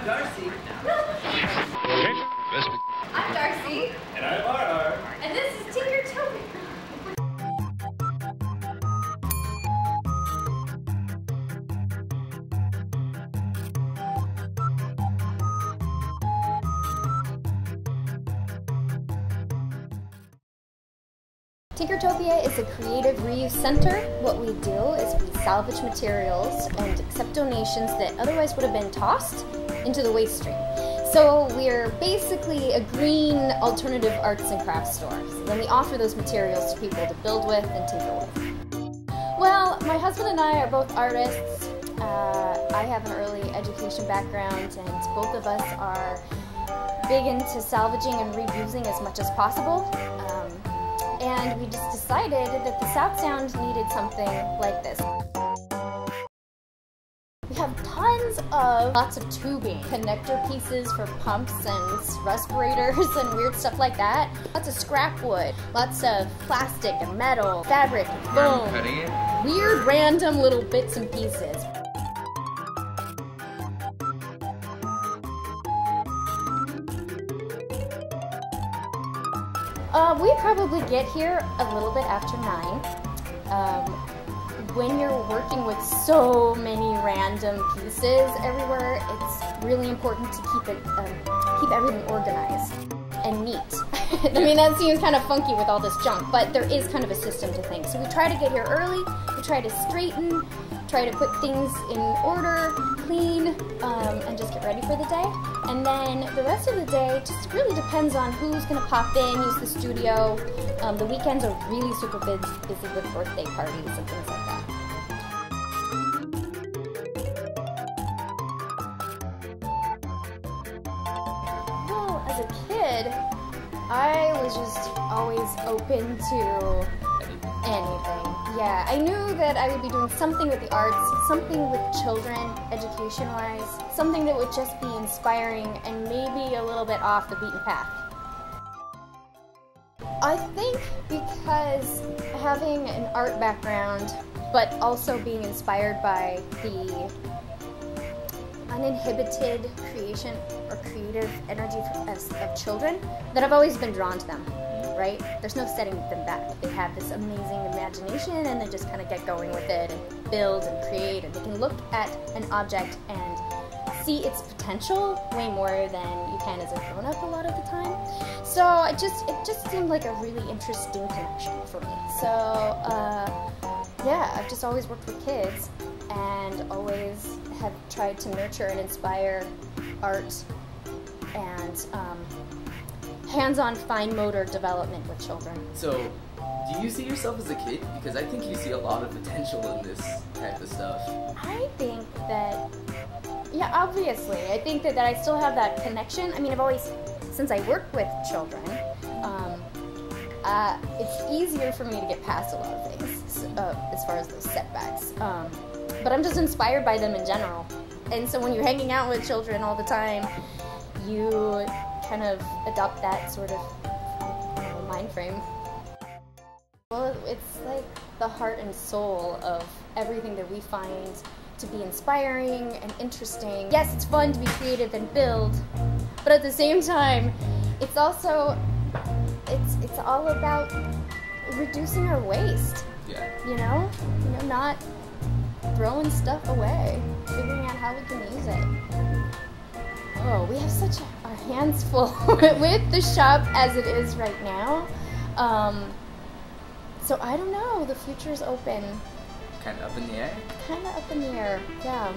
I'm Darcy. I'm Darcy. And I'm RR. And this is Tinkertopia. Tinkertopia is a creative reuse center. What we do is we salvage materials and accept donations that otherwise would have been tossed into the waste stream. So we're basically a green alternative arts and crafts store. So then we offer those materials to people to build with and tinker with. Well, my husband and I are both artists. I have an early education background, and both of us are big into salvaging and reusing as much as possible. And we just decided that the South Sound needed something like this. We have tons of lots of tubing, connector pieces for pumps and respirators and weird stuff like that. Lots of scrap wood, lots of plastic and metal, fabric, foam, weird random little bits and pieces. We probably get here a little bit after 9. When you're working with so many random pieces everywhere, it's really important to keep everything organized and neat. I mean, that seems kind of funky with all this junk, but there is kind of a system to things. So we try to get here early, we try to straighten, try to put things in order, clean, and just get ready for the day. And then the rest of the day just really depends on who's going to pop in, use the studio. The weekends are really super busy with birthday parties and things like that. Well, as a kid, I was just always open to anything. Yeah, I knew that I would be doing something with the arts, something with children, education-wise, something that would just be inspiring and maybe a little bit off the beaten path. I think because having an art background, but also being inspired by the uninhibited creation or creative energy of children, that I've always been drawn to them. Right? There's no setting them back. They have this amazing imagination and they just kind of get going with it and build and create, and they can look at an object and see its potential way more than you can as a grown-up a lot of the time. So it just seemed like a really interesting connection for me. So yeah, I've just always worked with kids and always have tried to nurture and inspire art and hands-on fine motor development with children. So, do you see yourself as a kid? Because I think you see a lot of potential in this type of stuff. I think that, yeah, obviously. I think that I still have that connection. I mean, I've always, since I work with children, it's easier for me to get past a lot of things as far as those setbacks. But I'm just inspired by them in general. And so when you're hanging out with children all the time, you kind of adopt that sort of mind frame. Well, it's like the heart and soul of everything that we find to be inspiring and interesting. Yes, it's fun to be creative and build, but at the same time, it's also, it's all about reducing our waste. Yeah. You know, not throwing stuff away, figuring out how we can use it. Oh, we have such our hands full with the shop as it is right now. So I don't know, the future's open. Kind of up in the air? Kind of up in the air, yeah.